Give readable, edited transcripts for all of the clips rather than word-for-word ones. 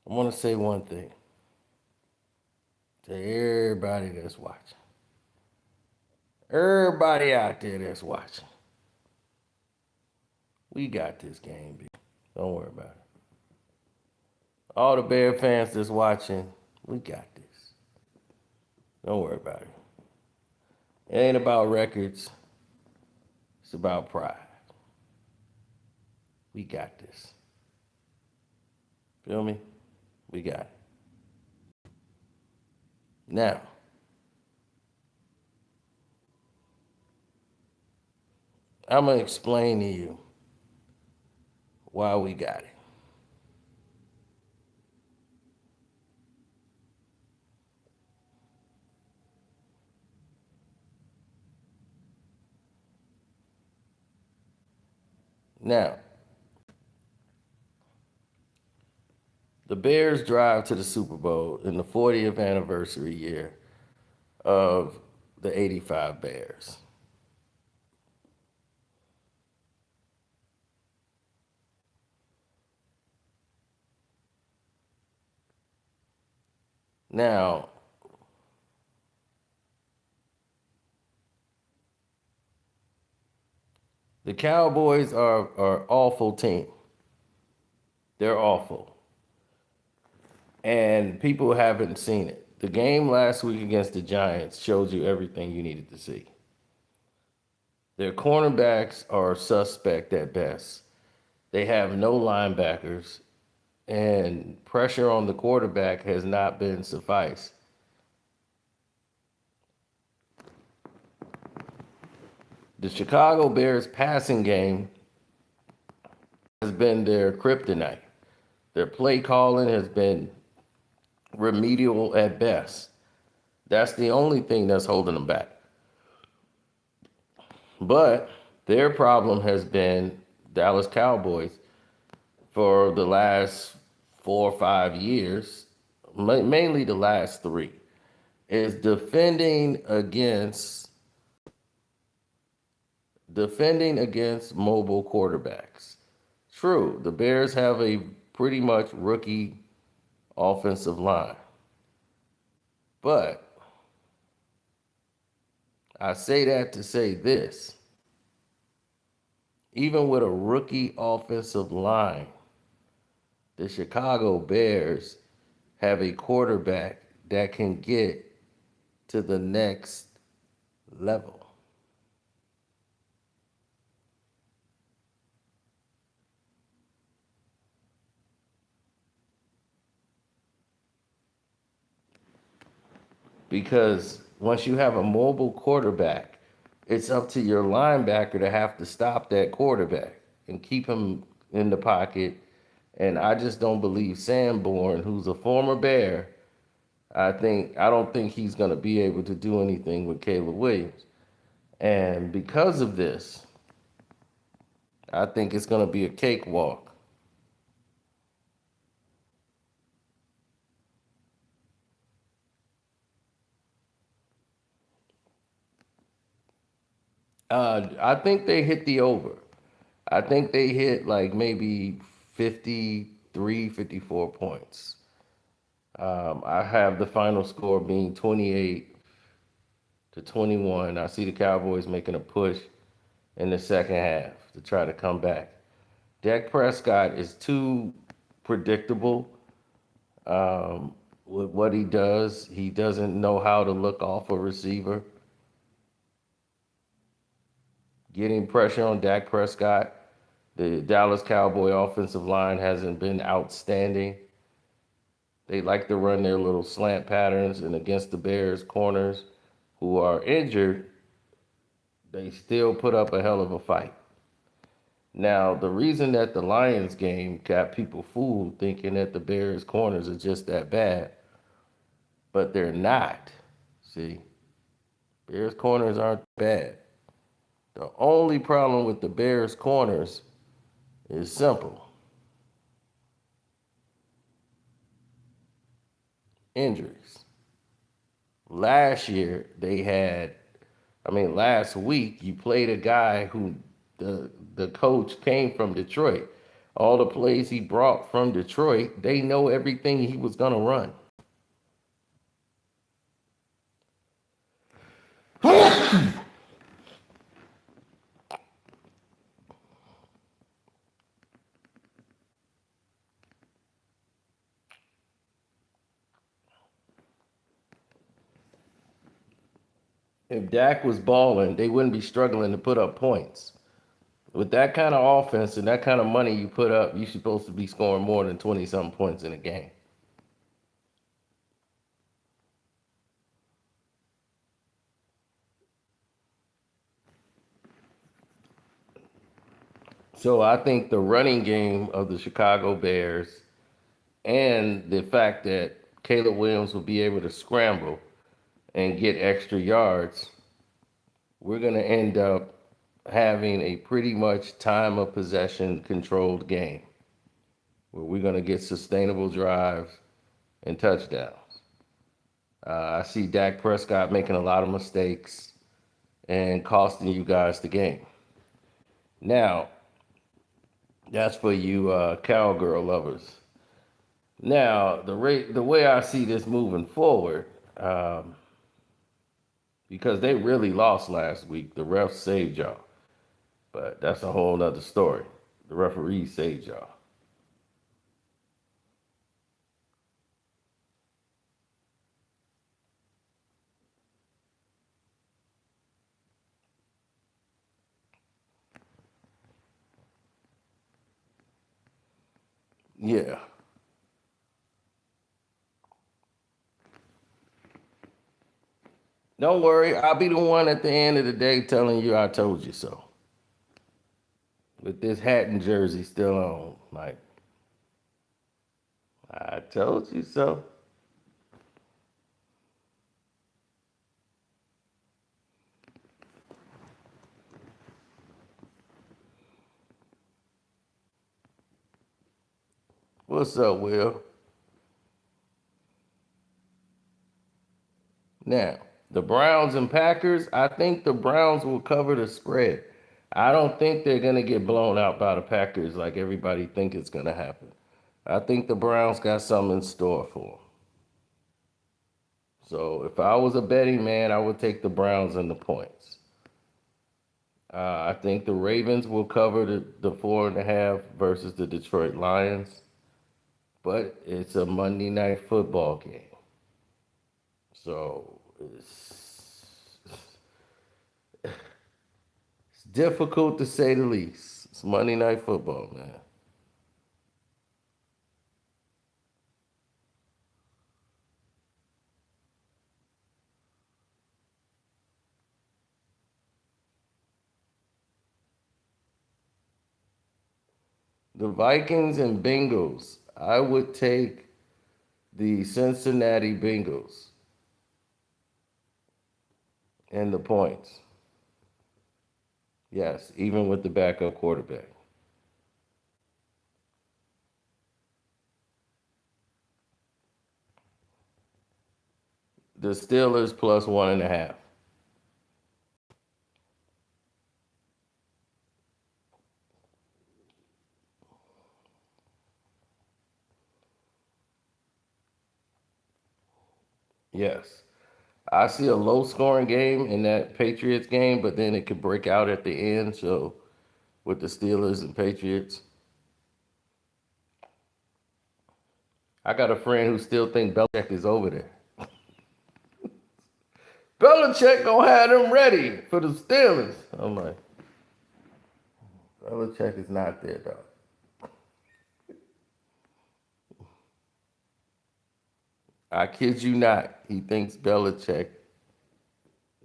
I want to say one thing to everybody that's watching. Everybody out there that's watching. We got this game, B. Don't worry about it. All the Bear fans that's watching, we got this. Don't worry about it. It ain't about records. It's about pride. We got this. Feel me? We got it. Now, I'm going to explain to you why we got it. Now, the Bears drive to the Super Bowl in the 40th anniversary year of the 85 Bears. Now, the Cowboys are an awful team. They're awful. And people haven't seen it. The game last week against the Giants showed you everything you needed to see. Their cornerbacks are suspect at best. They have no linebackers, and pressure on the quarterback has not been suffice. The Chicago Bears passing game has been their kryptonite. Their play calling has been remedial at best. That's the only thing that's holding them back. But their problem has been Dallas Cowboys for the last 4 or 5 years, mainly the last three, is defending against mobile quarterbacks. True, the Bears have a pretty much rookie offensive line. But I say that to say this. Even with a rookie offensive line, the Chicago Bears have a quarterback that can get to the next level. Because once you have a mobile quarterback, it's up to your linebacker to have to stop that quarterback and keep him in the pocket. And I just don't believe Sanborn, who's a former Bear, I don't think he's going to be able to do anything with Caleb Williams. And because of this, I think it's going to be a cakewalk. I think they hit the over. I think they hit like maybe 53, 54 points. I have the final score being 28-21. I see the Cowboys making a push in the second half to try to come back. Dak Prescott is too predictable with what he does. He doesn't know how to look off a receiver. Getting pressure on Dak Prescott. The Dallas Cowboy offensive line hasn't been outstanding. They like to run their little slant patterns, and against the Bears corners who are injured, they still put up a hell of a fight. Now, the reason that the Lions game got people fooled thinking that the Bears corners are just that bad, but they're not. See, Bears corners aren't bad. The only problem with the Bears corners is simple: injuries. Last year they had, last week you played a guy who the coach came from Detroit. All the plays he brought from Detroit, they know everything he was going to run. If Dak was balling, they wouldn't be struggling to put up points. With that kind of offense and that kind of money you put up, you're supposed to be scoring more than 20 something points in a game. So I think the running game of the Chicago Bears and the fact that Caleb Williams will be able to scramble and get extra yards, we're going to end up having a pretty much time of possession controlled game where we're going to get sustainable drives and touchdowns. I see Dak Prescott making a lot of mistakes and costing you guys the game. Now, that's for you cowgirl lovers. Now, the way I see this moving forward, because they really lost last week, the refs saved y'all. But that's a whole nother story. The referees saved y'all. Yeah. Don't worry, I'll be the one at the end of the day telling you I told you so. With this hat and jersey still on, like, I told you so. What's up, Will? Now, the Browns and Packers, I think the Browns will cover the spread. I don't think they're going to get blown out by the Packers like everybody think it's going to happen. I think the Browns got something in store for them. So if I was a betting man, I would take the Browns and the points. I think the Ravens will cover the 4.5 versus the Detroit Lions, but it's a Monday night football game. So it's difficult to say the least. It's Monday night football, man. The Vikings and Bengals, I would take the Cincinnati Bengals and the points. Yes, even with the backup quarterback. The Steelers plus 1.5. Yes. I see a low scoring game in that Patriots game, but then it could break out at the end. So with the Steelers and Patriots, I got a friend who still think Belichick is over there. Belichick gonna have them ready for the Steelers. I'm like, Belichick is not there, dog. I kid you not. He thinks Belichick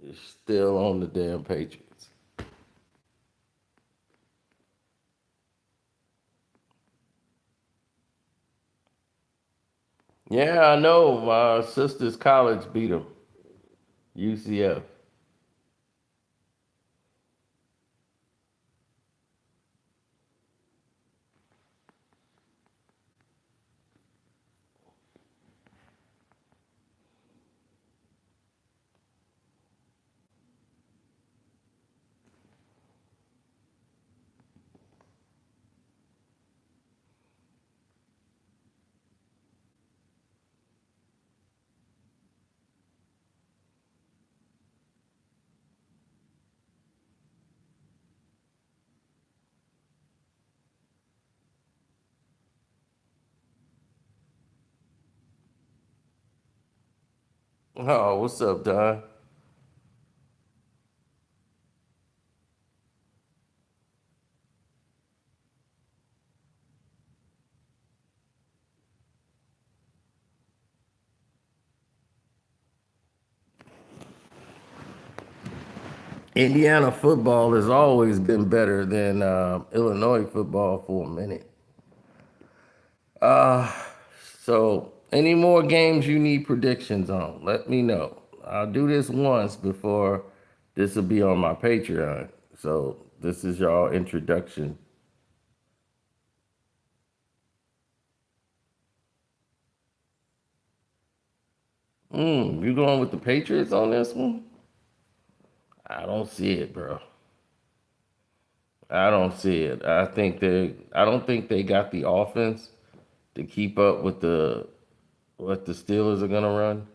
is still on the damn Patriots. Yeah, I know. My sister's college beat him. UCF. Oh, what's up, Don? Indiana football has always been better than Illinois football for a minute. Uh, so, any more games you need predictions on? Let me know. I'll do this once before this will be on my Patreon. So, this is y'all introduction. You going with the Patriots on this one? I don't see it, bro. I don't see it. I don't think they got the offense to keep up with the what the Steelers are gonna run.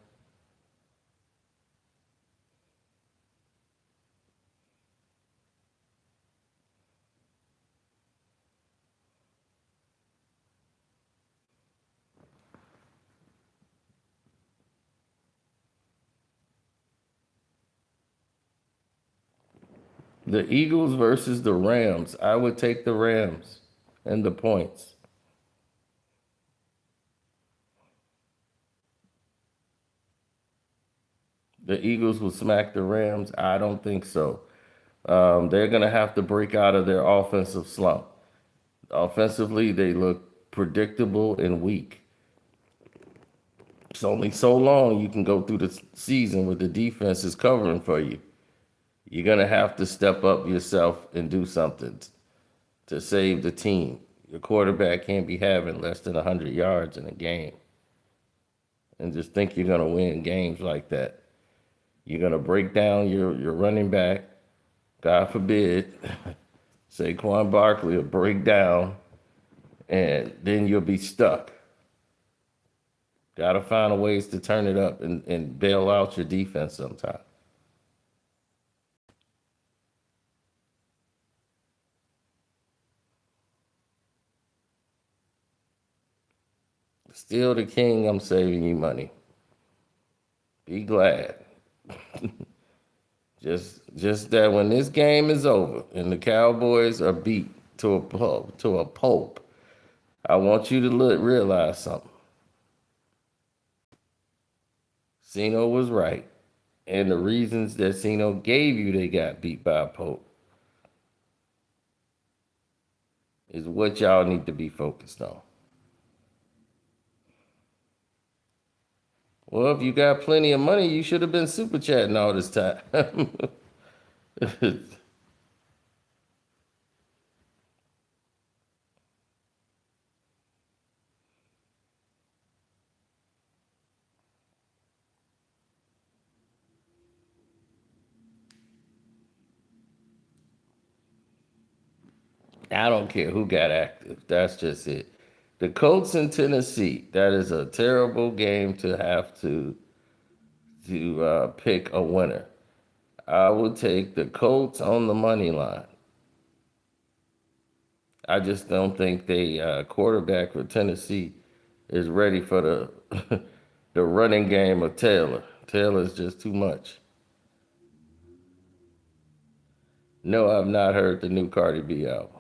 The Eagles versus the Rams. I would take the Rams and the points. The Eagles will smack the Rams. I don't think so. They're gonna have to break out of their offensive slump. Offensively, they look predictable and weak. It's only so long you can go through the season with the defense is covering for you. You're gonna have to step up yourself and do something to save the team. Your quarterback can't be having less than 100 yards in a game and just think you're gonna win games like that. You're gonna break down your running back. God forbid, Saquon Barkley will break down, and then you'll be stuck. Got to find a ways to turn it up and bail out your defense sometime. Still the king, I'm saving you money. Be glad. Just that when this game is over and the Cowboys are beat to a pulp, I want you to realize something. Sino was right, and the reasons that Sino gave you they got beat by a pulp is what y'all need to be focused on. Well, if you got plenty of money, you should have been super chatting all this time. I don't care who got active. That's just it. The Colts in Tennessee. That is a terrible game to have to pick a winner. I would take the Colts on the money line. I just don't think the quarterback for Tennessee is ready for the the running game of Taylor. Taylor's just too much. No, I've not heard the new Cardi B album.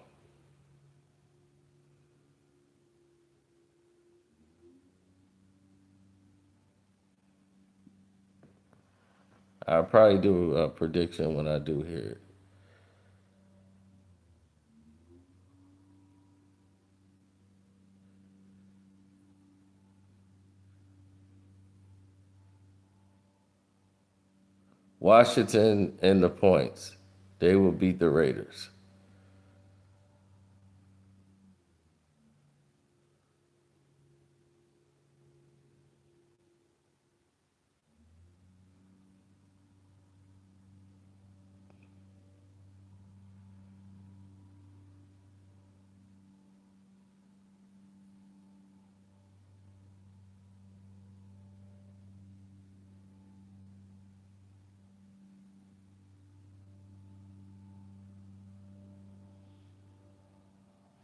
I'll probably do a prediction when I do hear it. Washington and the points. They will beat the Raiders.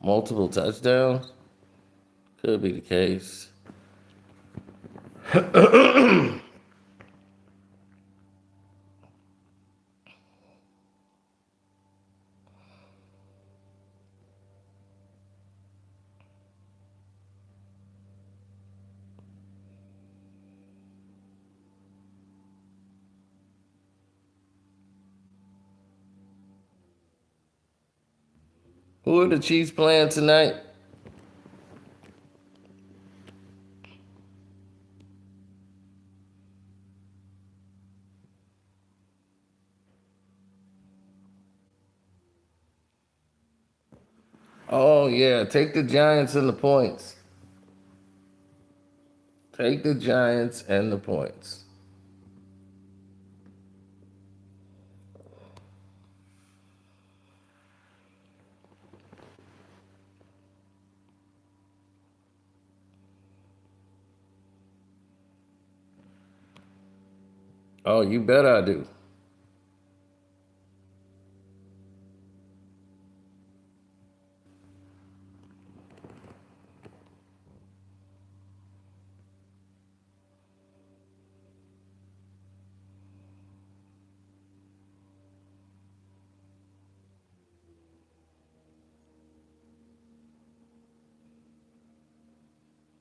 Multiple touchdowns? Could be the case. Who are the Chiefs playing tonight? Oh yeah, take the Giants and the points. Take the Giants and the points. Oh, you bet I do.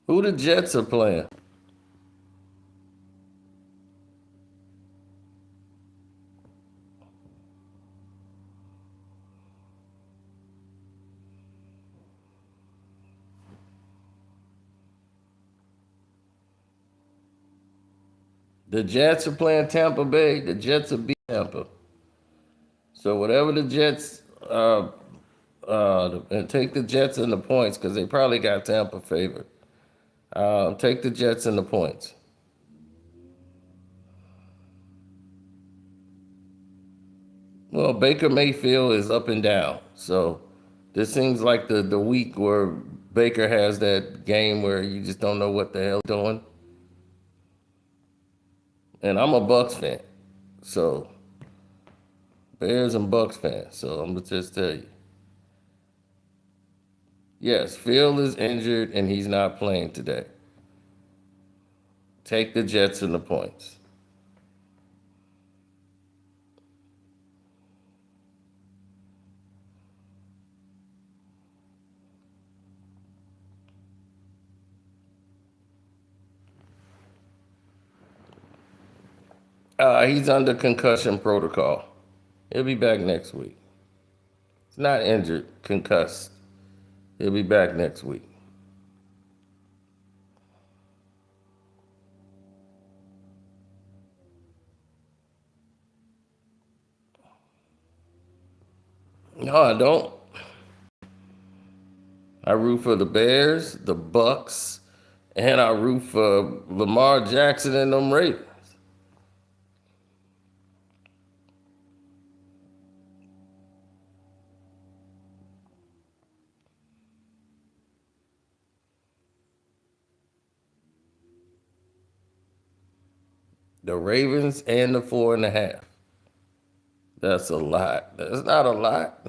Who the Jets are playing? The Jets are playing Tampa Bay. The Jets are beat Tampa. So whatever the Jets, and take the Jets and the points because they probably got Tampa favored. Take the Jets and the points. Well, Baker Mayfield is up and down. So this seems like the week where Baker has that game where you just don't know what the hell doing. And I'm a Bucks fan. So Bears and Bucks fan. So I'm gonna just tell you. Yes, Phil is injured and he's not playing today. Take the Jets and the points. He's under concussion protocol. He'll be back next week. He's not injured, concussed. He'll be back next week. No, I don't. I root for the Bears, the Bucks, and I root for Lamar Jackson and them Ravens. The Ravens and the 4.5. That's a lot. That's not a lot.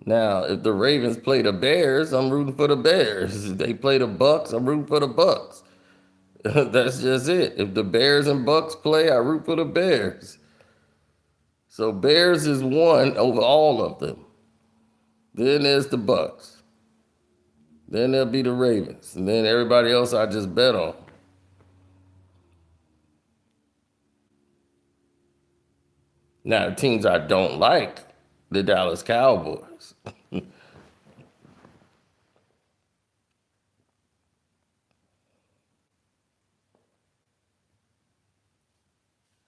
Now, if the Ravens play the Bears, I'm rooting for the Bears. If they play the Bucks, I'm rooting for the Bucks. That's just it. If the Bears and Bucks play, I root for the Bears. So Bears is one over all of them. Then there's the Bucks. Then there'll be the Ravens. And then everybody else I just bet on. Now, the teams I don't like, the Dallas Cowboys.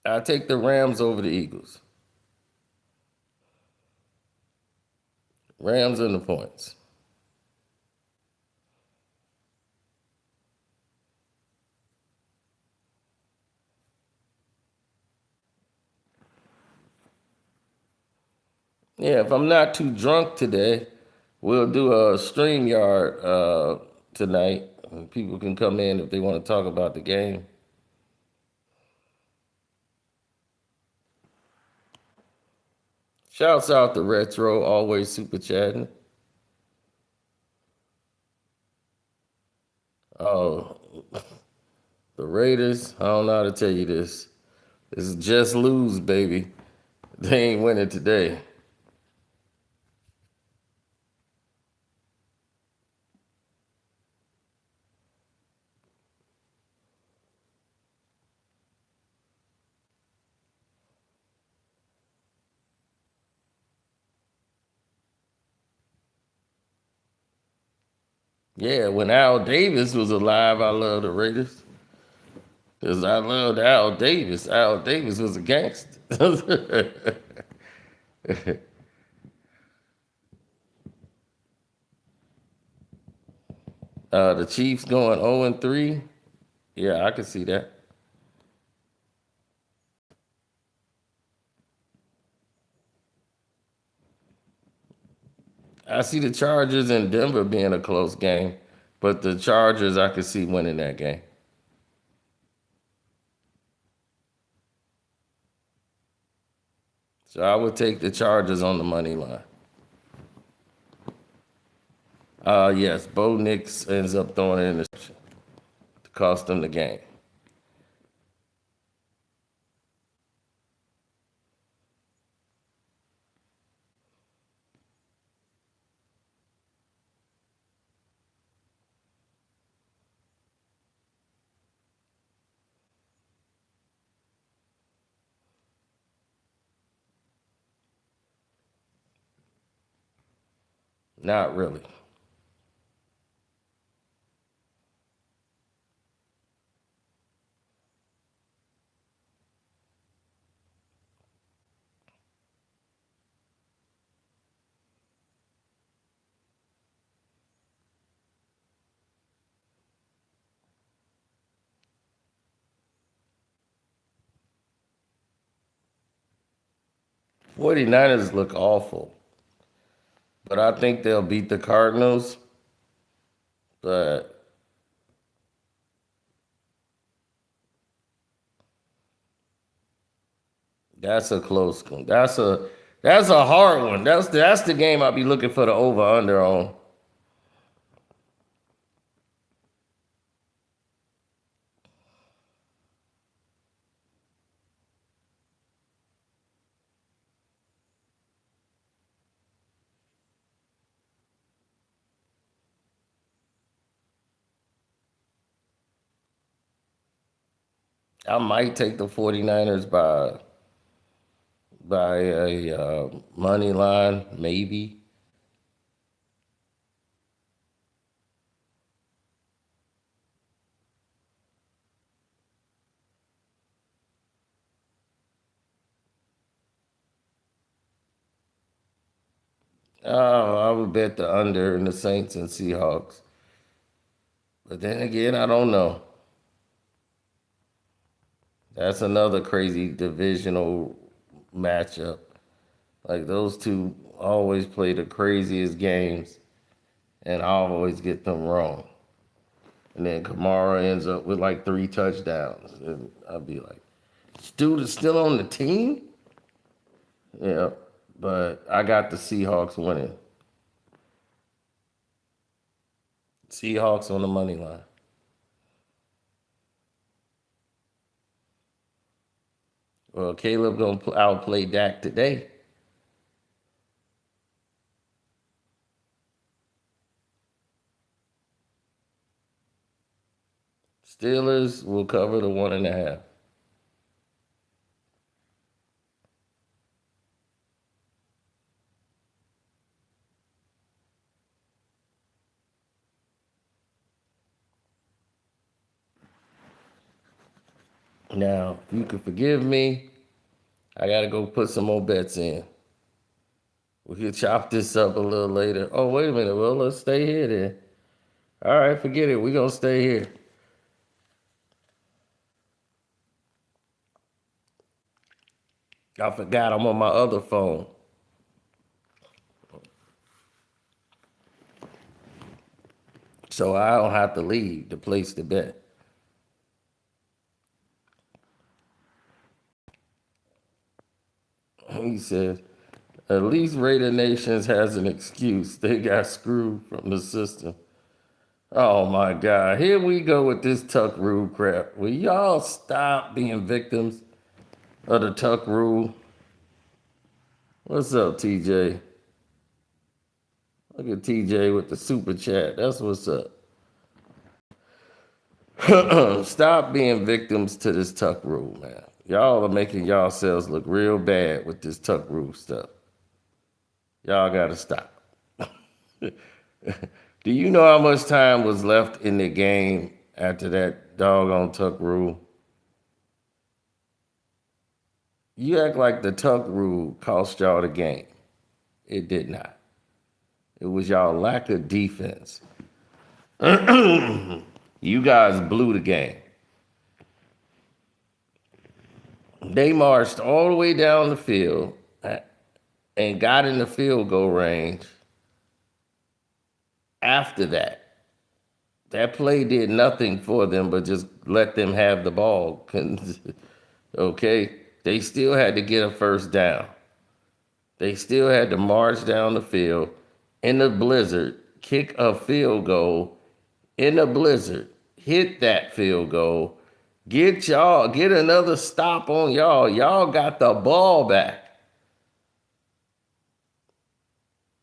I take the Rams over the Eagles. Rams and the points. Yeah, if I'm not too drunk today, we'll do a StreamYard tonight. And people can come in if they want to talk about the game. Shouts out to Retro, always super chatting. Oh, the Raiders, I don't know how to tell you this. It's just lose, baby. They ain't winning today. Yeah, when Al Davis was alive, I loved the Raiders. Because I loved Al Davis. Al Davis was a gangster. The Chiefs going 0-3. Yeah, I can see that. I see the Chargers and Denver being a close game, but the Chargers I could see winning that game. So I would take the Chargers on the money line. Yes, Bo Nix ends up throwing an interception to cost them the game. Not really. 49ers look awful, but I think they'll beat the Cardinals. But that's a close one. That's a hard one. That's the game I'll be looking for the over under on. I might take the 49ers by a money line, maybe. I would bet the under in the Saints and Seahawks. But then again, I don't know. That's another crazy divisional matchup. Like those two always play the craziest games, and I always get them wrong. And then Kamara ends up with like 3 touchdowns, and I'd be like, "This dude is still on the team." Yeah, but I got the Seahawks winning. Seahawks on the money line. Well, Caleb gonna outplay Dak today. Steelers will cover the 1.5. Now, if you could forgive me, I gotta go put some more bets in. We can chop this up a little later. Oh, wait a minute. Well, let's stay here then. All right, forget it. We're gonna stay here. I forgot I'm on my other phone. So I don't have to leave to place the bet. He says, at least Raider Nations has an excuse. They got screwed from the system. Oh my God. Here we go with this Tuck Rule crap. Will y'all stop being victims of the Tuck Rule? What's up, TJ? Look at TJ with the super chat. That's what's up. Stop being victims to this Tuck Rule, man. Y'all are making yourselves look real bad with this Tuck Rule stuff. Y'all gotta stop. Do you know how much time was left in the game after that doggone tuck rule? You act like the tuck rule cost y'all the game. It did not. It was y'all lack of defense. You guys blew the game. They marched all the way down the field and got in the field goal range after that. That play did nothing for them but just let them have the ball. Okay? They still had to get a first down. They still had to march down the field in the blizzard, kick a field goal in the blizzard, hit that field goal, get another stop on y'all. Y'all got the ball back.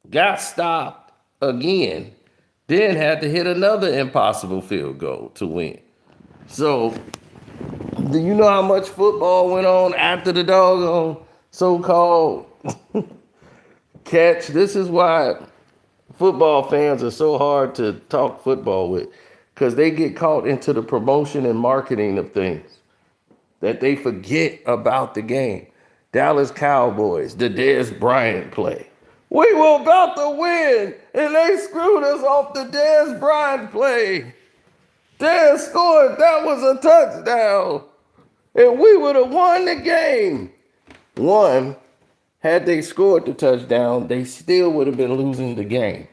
Got stopped again, then had to hit another impossible field goal to win. So, do you know how much football went on after the doggone so-called catch? This is why football fans are so hard to talk football with, because they get caught into the promotion and marketing of things that they forget about the game. Dallas Cowboys, the Dez Bryant play. We were about to win, and they screwed us off the Dez Bryant play. Dez scored, that was a touchdown, and we would have won the game. One, had they scored the touchdown, they still would have been losing the game.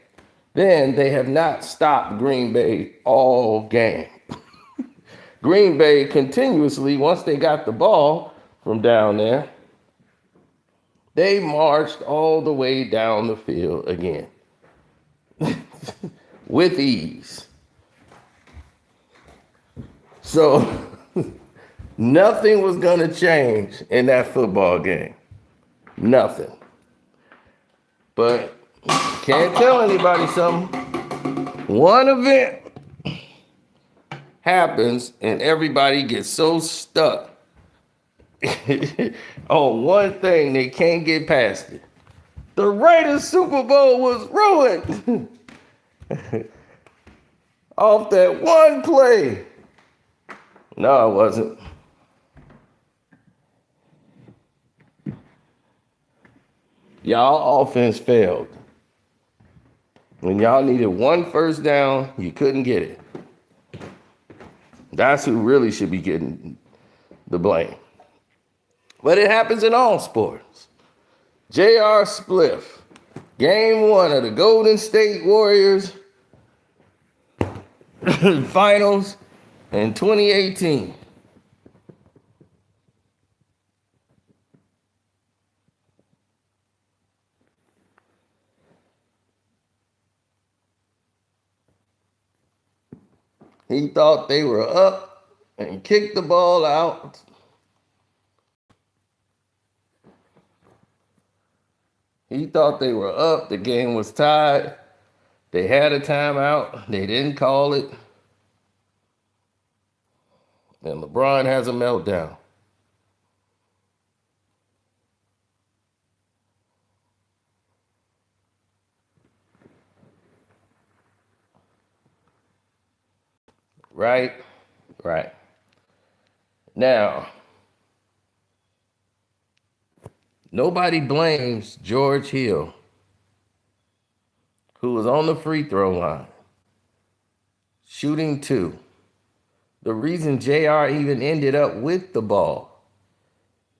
Then they have not stopped Green Bay all game. Green Bay continuously, once they got the ball from down there, they marched all the way down the field again with ease. So nothing was going to change in that football game. Nothing. But can't tell anybody something. One event happens and everybody gets so stuck on one thing they can't get past it. The Raiders Super Bowl was ruined off that one play. No, it wasn't. Y'all offense failed. When y'all needed one first down, you couldn't get it. That's who really should be getting the blame. But it happens in all sports. J.R. Spliff, game one of the Golden State Warriors finals in 2018. He thought they were up and kicked the ball out. He thought they were up. The game was tied. They had a timeout. They didn't call it. And LeBron has a meltdown. Right? Right. Now, nobody blames George Hill, who was on the free throw line, shooting two. The reason JR even ended up with the ball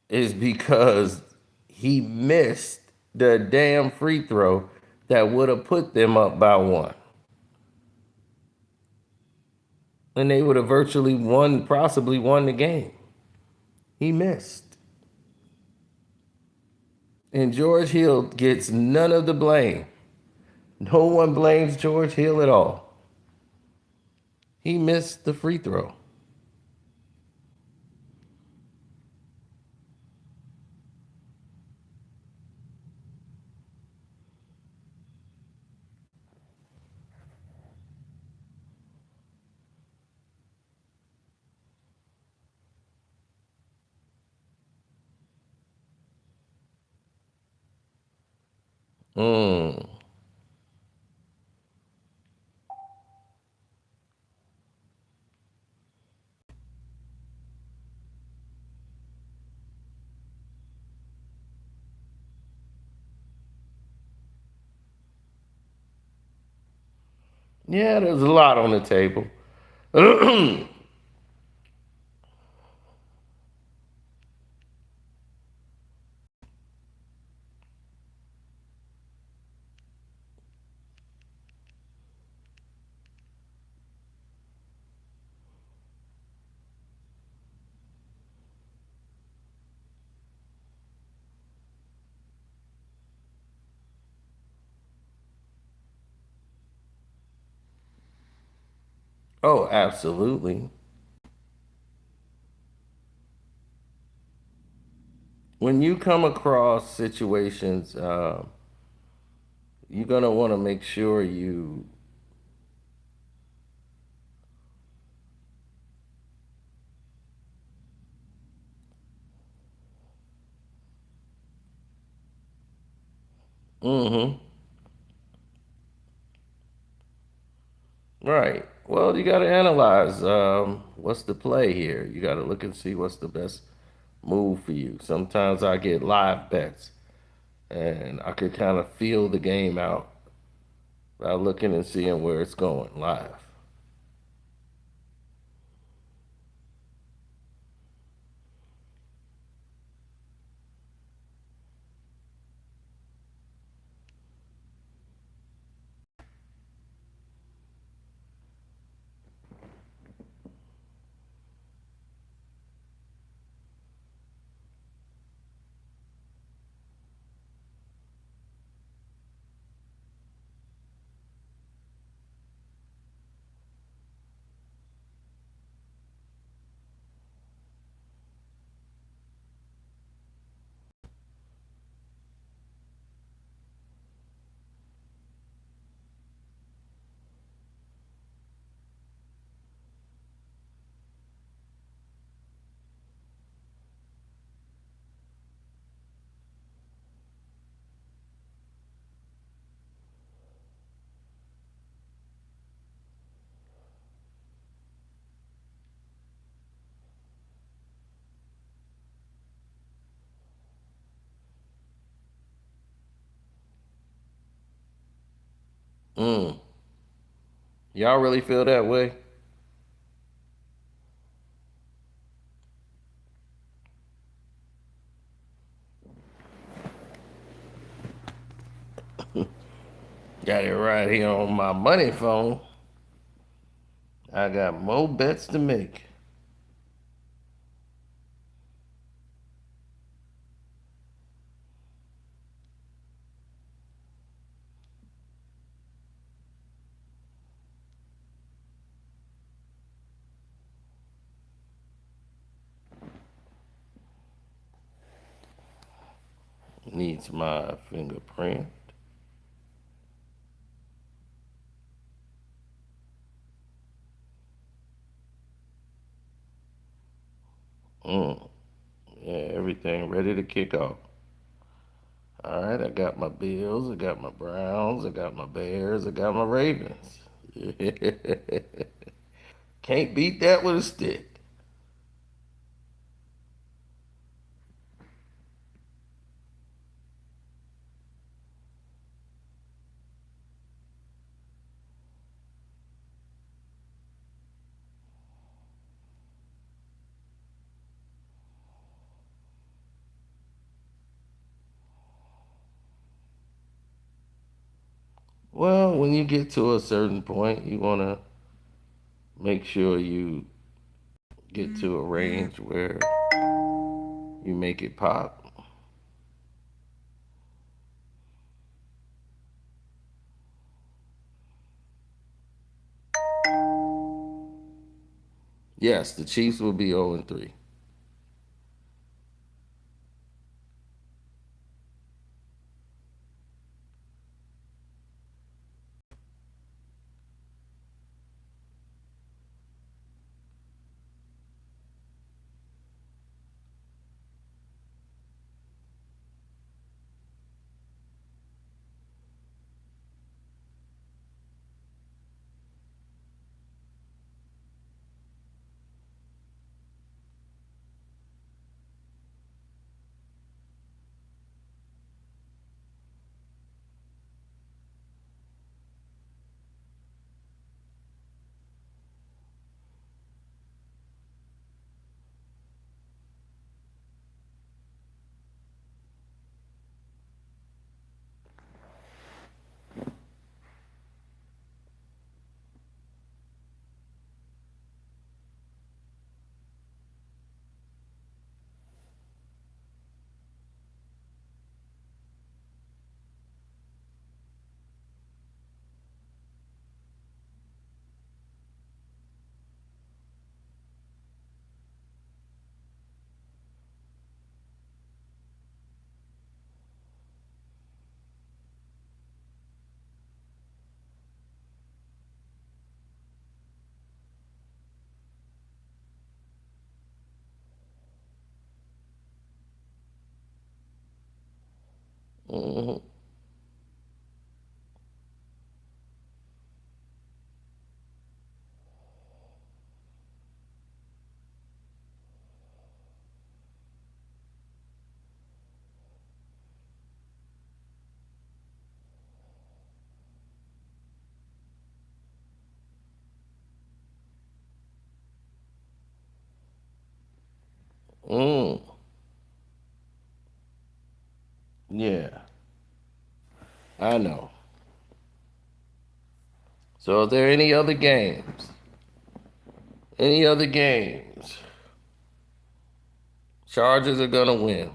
is because he missed the damn free throw that would have put them up by one. And they would have virtually possibly won the game. He missed. And George Hill gets none of the blame. No one blames George Hill at all. He missed the free throw. Mm. Yeah, there's a lot on the table. Oh, absolutely. When you come across situations, you're gonna want to make sure you. Mm-hmm. Right. Well, you got to analyze what's the play here. You got to look and see what's the best move for you. Sometimes I get live bets, and I could kind of feel the game out by looking and seeing where it's going live. Mm. Y'all really feel that way? Got it right here on my money phone. I got more bets to make. Needs my fingerprint. Mm. Yeah, everything ready to kick off. All right, I got my Bills, I got my Browns, I got my Bears, I got my Ravens. Can't beat that with a stick. Well, when you get to a certain point, you want to make sure you get to a range where you make it pop. Yes, the Chiefs will be 0-3. Hmm. Mm. Yeah, I know. So, are there any other games? Any other games? Chargers are gonna win.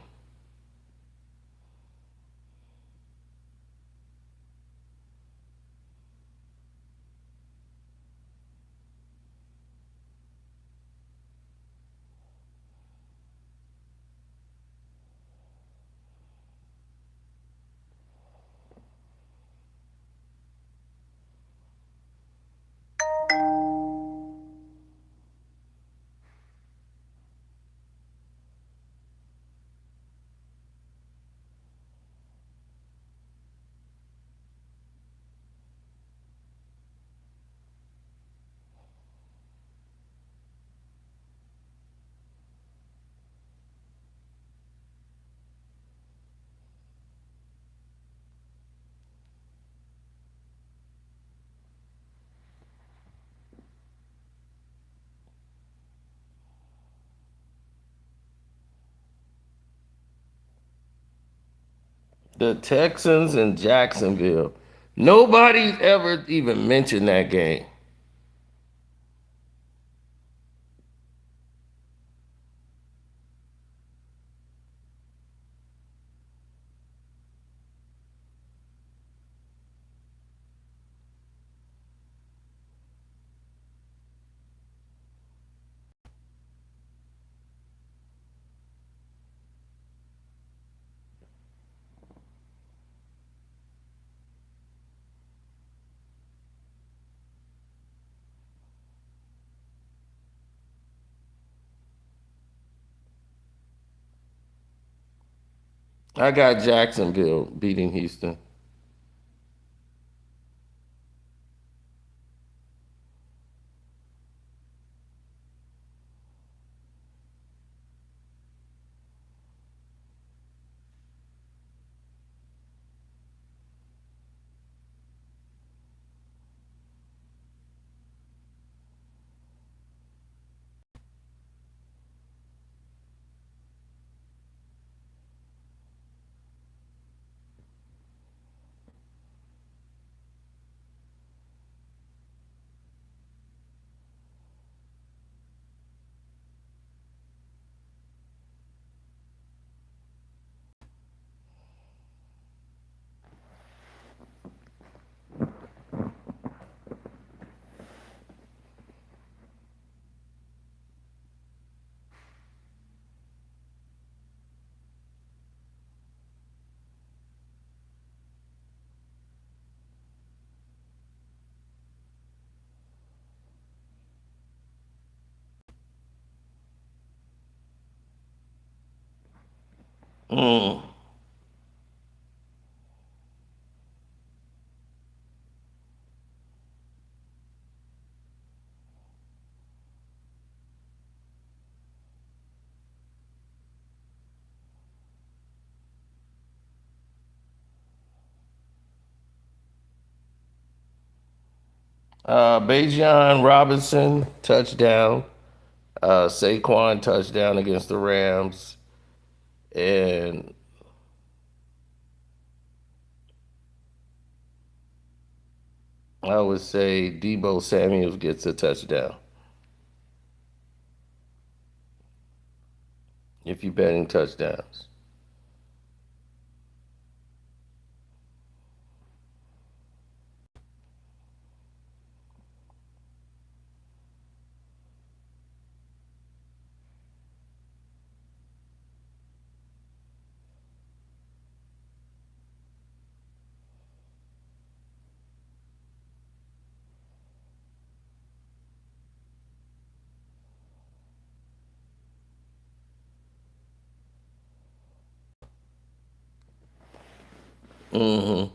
The Texans and Jacksonville. Nobody's ever even mentioned that game. I got Jacksonville beating Houston. Mm. Bajan Robinson touchdown. Saquon touchdown against the Rams, and I would say Debo Samuels gets a touchdown. If you're betting touchdowns. Hmm.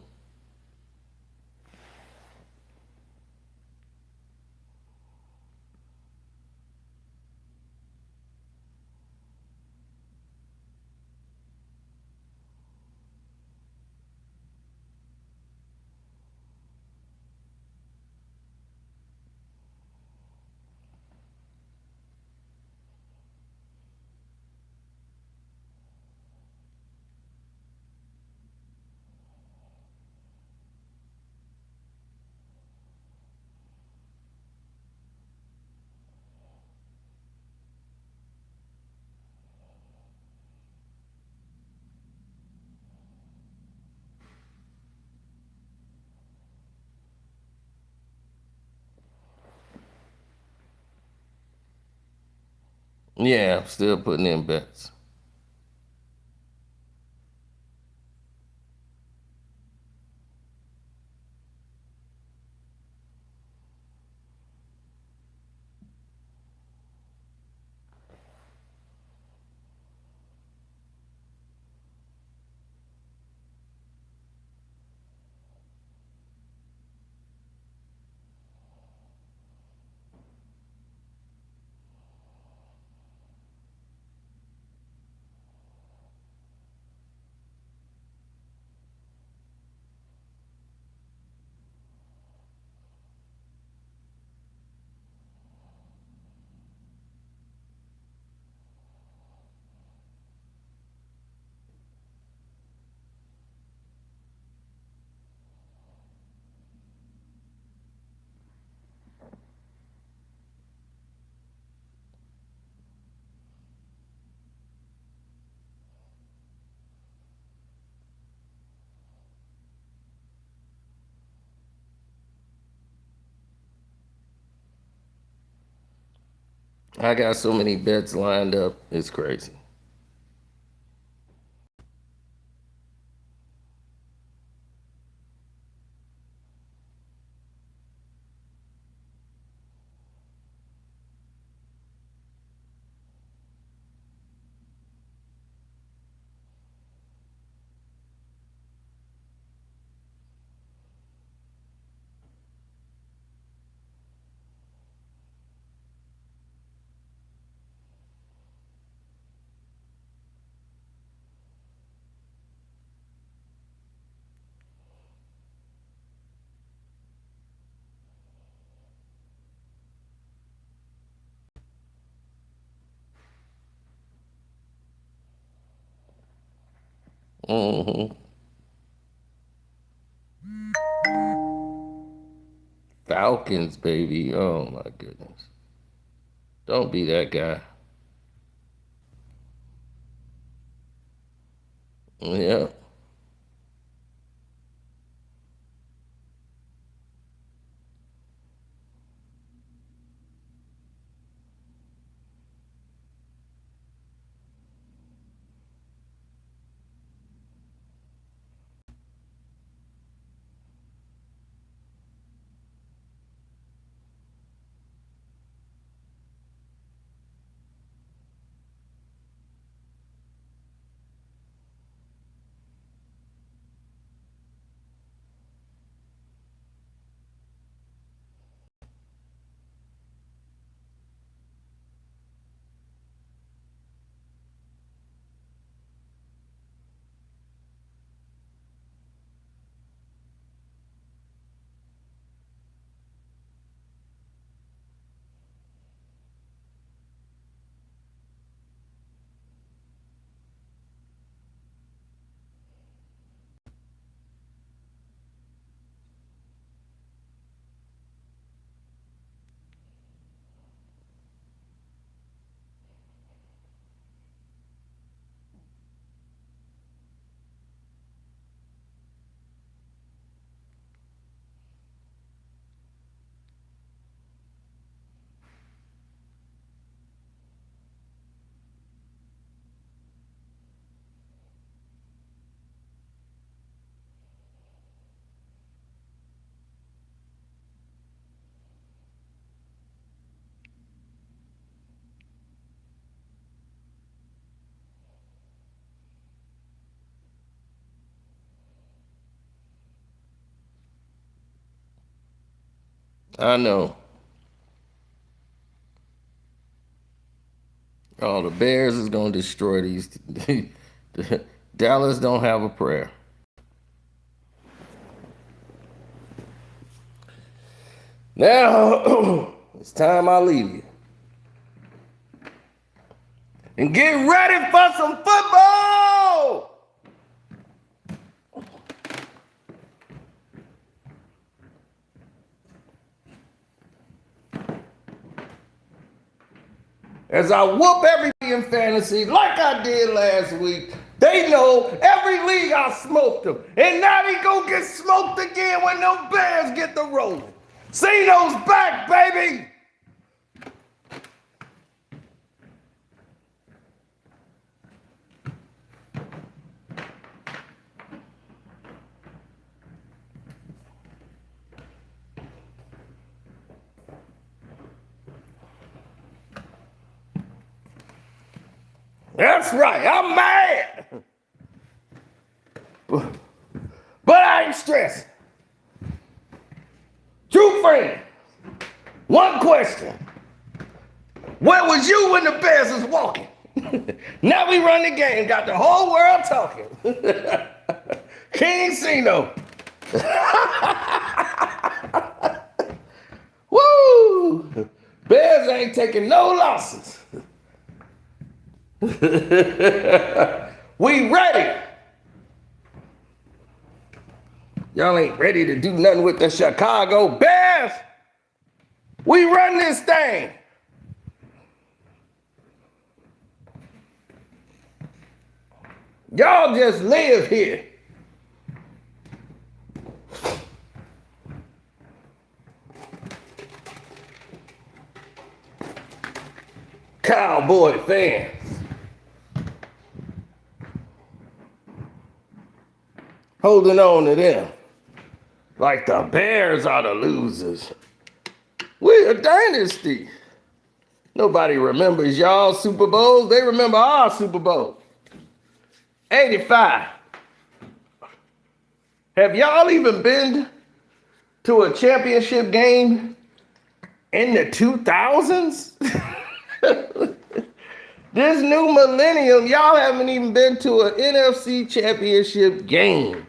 Yeah, I'm still putting in bets. I got so many bets lined up. It's crazy. Hmm. Falcons, baby. Oh my goodness. Don't be that guy. Yeah. I know. Oh, the Bears is gonna destroy these. Dallas don't have a prayer. Now it's time I leave you and get ready for some football. As I whoop everybody in fantasy like I did last week, they know every league I smoked them. And now they gonna get smoked again when those Bears get the rolling. Cino's back, baby! That's right, I'm mad. But I ain't stressed. True friend, one question. Where was you when the Bears was walking? Now we run the game, got the whole world talking. King Cino. Woo! Bears ain't taking no losses. We ready. Y'all ain't ready to do nothing with the Chicago Bears. We run this thing. Y'all just live here. Cowboy fans. Holding on to them like the Bears are the losers. We're a dynasty. Nobody remembers y'all Super Bowls. They remember our Super Bowl. 85. Have y'all even been to a championship game in the 2000s? This new millennium, y'all haven't even been to an NFC championship game.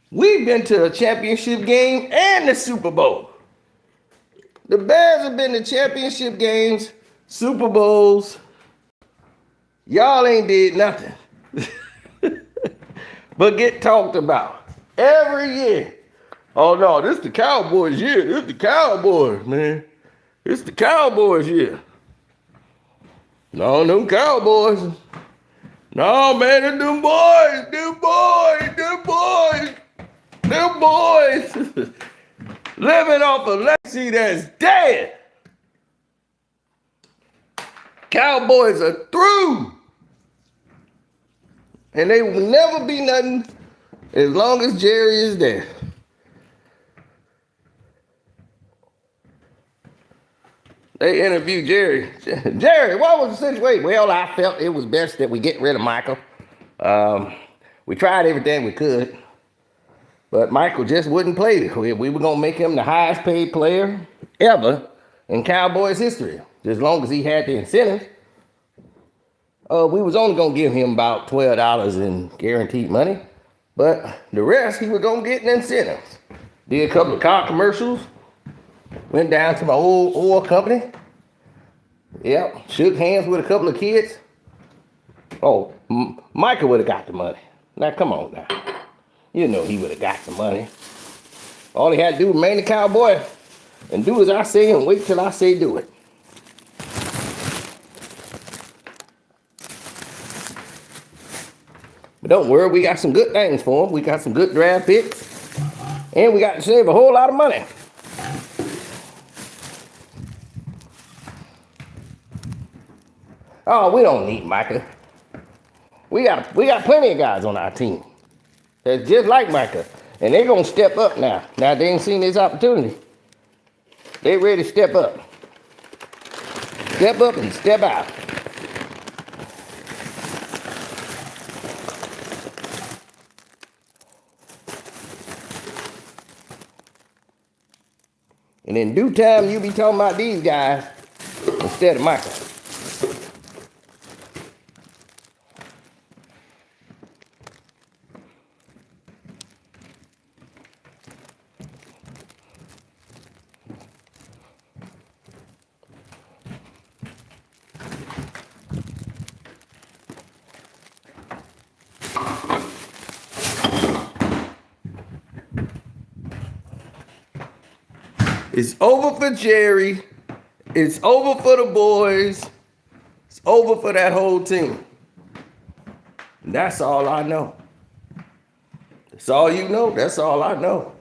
We've been to a championship game and the Super Bowl. The Bears have been to championship games, Super Bowls. Y'all ain't did nothing but get talked about every year. Oh no, this the Cowboys year. This the Cowboys, man. This the Cowboys year. No, them Cowboys. No, man, it's them boys. Living off a legacy that's dead. Cowboys are through. And they will never be nothing as long as Jerry is there. They interviewed Jerry. Jerry, what was the situation? Well, I felt it was best that we get rid of Michael. We tried everything we could, but Michael just wouldn't play. We were going to make him the highest paid player ever in Cowboys history, as long as he had the incentive. We was only going to give him about $12 in guaranteed money, but the rest he was going to get in incentives. Did a couple of car commercials. Went down to my old oil company. Yep, shook hands with a couple of kids. Oh, Michael would have got the money. Now, come on now. You know he would have got the money. All he had to do was remain a Cowboy and do as I say and wait till I say do it. But don't worry, we got some good things for him. We got some good draft picks. And we got to save a whole lot of money. Oh, we don't need Micah. We got plenty of guys on our team that's just like Micah. And they're going to step up now. Now they ain't seen this opportunity. They ready to step up. Step up and step out. And in due time, you be talking about these guys instead of Michael. It's over for Jerry. It's over for the boys. It's over for that whole team. And that's all I know. That's all you know. That's all I know.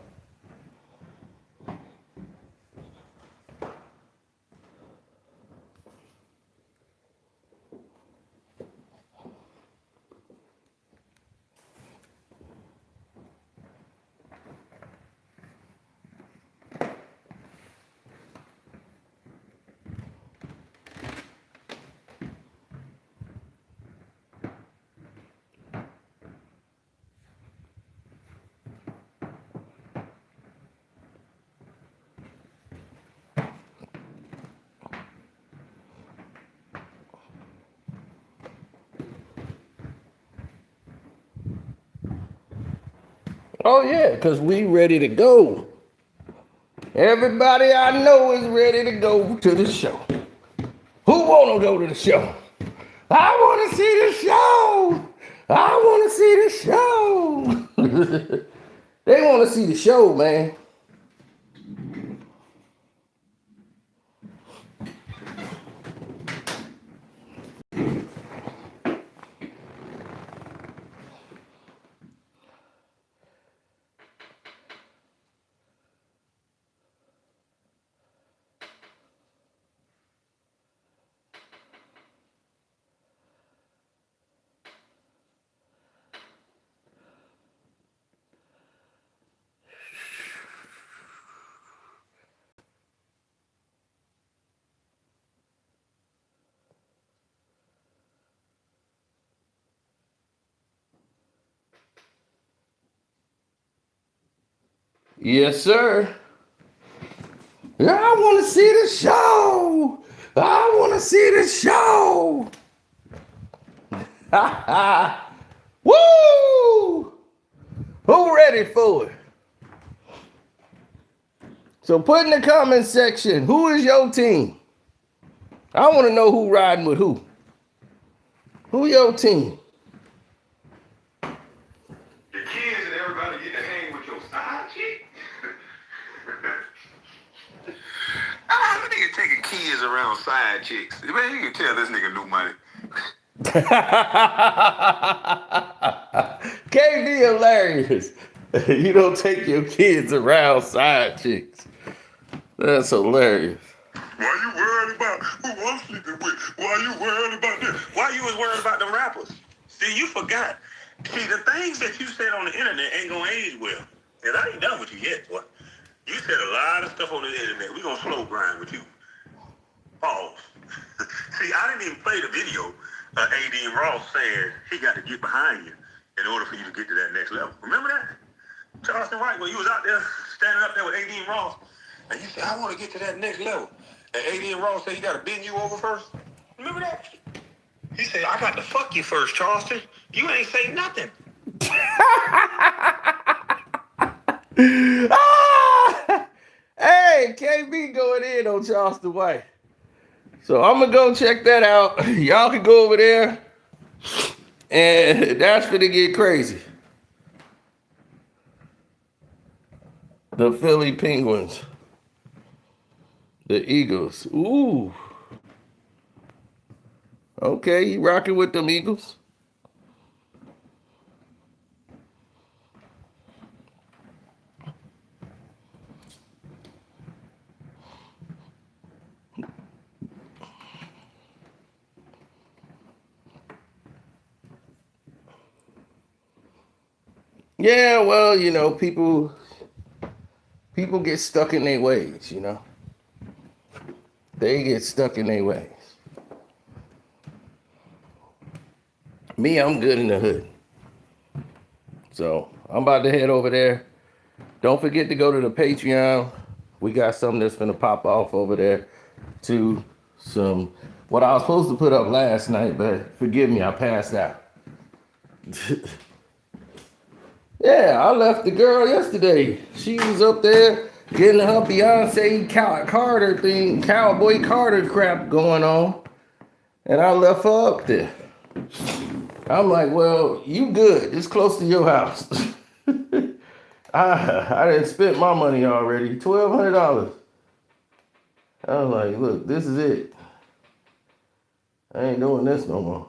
Oh, yeah, because we ready to go. Everybody I know is ready to go to the show. Who want to go to the show? I want to see the show. I want to see the show. They want to see the show, man. Yes, sir. Yeah, I want to see the show. I want to see the show. Ha ha. Woo! Who ready for it? So put in the comment section, who is your team? I want to know who riding with who. Who your team? The kids and everybody get to hang with your side chick. How the nigga taking kids around side chicks? Man, you can tell this nigga new money. KD hilarious. You don't take your kids around side chicks. That's hilarious. Why you worried about who I'm sleeping with? Why you worried about this? Why you was worried about them rappers? See, you forgot. See, the things that you said on the internet ain't gonna age well. And I ain't done with you yet, boy. You said a lot of stuff on the internet. We gonna slow grind with you. Pause. See, I didn't even play the video of AD and Ross saying he got to get behind you in order for you to get to that next level. Remember that? Charleston White, when you was out there standing up there with AD and Ross, and you said, I want to get to that next level. And AD and Ross said, he got to bend you over first. Remember that? He said, I got to fuck you first, Charleston. You ain't say nothing. Ah! Hey, KB going in on Charleston White. So I'm going to go check that out. Y'all can go over there. And that's finna get crazy. The Philly Penguins. The Eagles. Ooh. Okay, you rocking with them Eagles? Yeah, well, you know, people get stuck in their ways, you know. They get stuck in their ways. Me, I'm good in the hood. So I'm about to head over there. Don't forget to go to the Patreon. We got something that's gonna pop off over there to some what I was supposed to put up last night, but forgive me, I passed out. Yeah, I left the girl yesterday. She was up there getting her Beyonce Carter thing, Cowboy Carter crap going on. And I left her up there. I'm like, well, you good. It's close to your house. I didn't spend my money already. $1,200. I was like, look, this is it. I ain't doing this no more.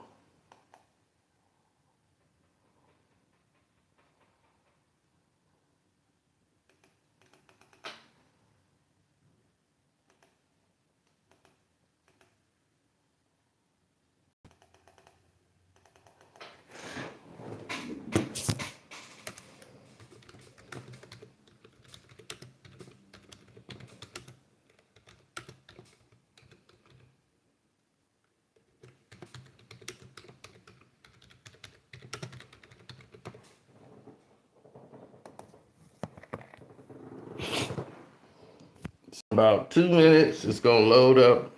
About 2 minutes, it's gonna load up,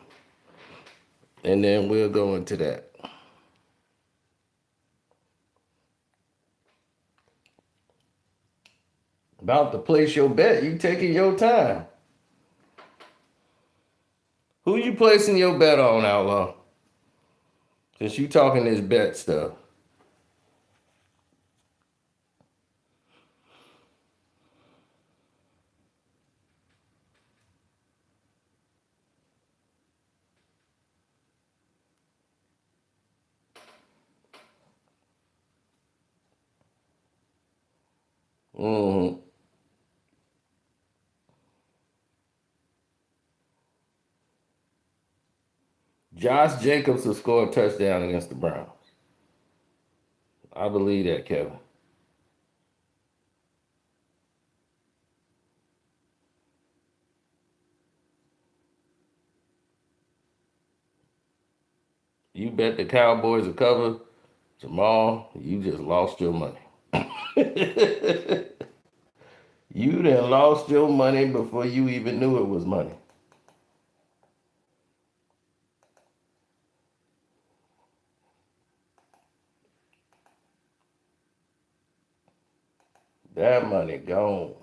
and then we'll go into that. About to place your bet, you taking your time. Who you placing your bet on, Outlaw? Since you talking this bet stuff. Mm-hmm. Josh Jacobs will score a touchdown against the Browns. I believe that, Kevin. You bet the Cowboys will cover, Jamal, you just lost your money. You done lost your money before you even knew it was money. That money gone.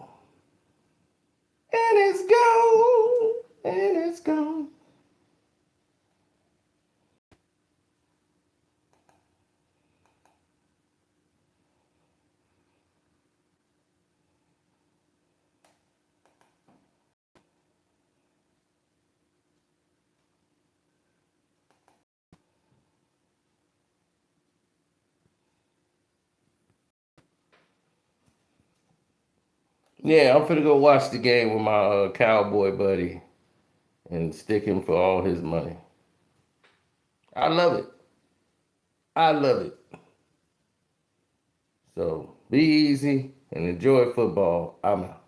And it's gone. And it's gone. Yeah, I'm finna go watch the game with my cowboy buddy and stick him for all his money. I love it. I love it. So be easy and enjoy football. I'm out.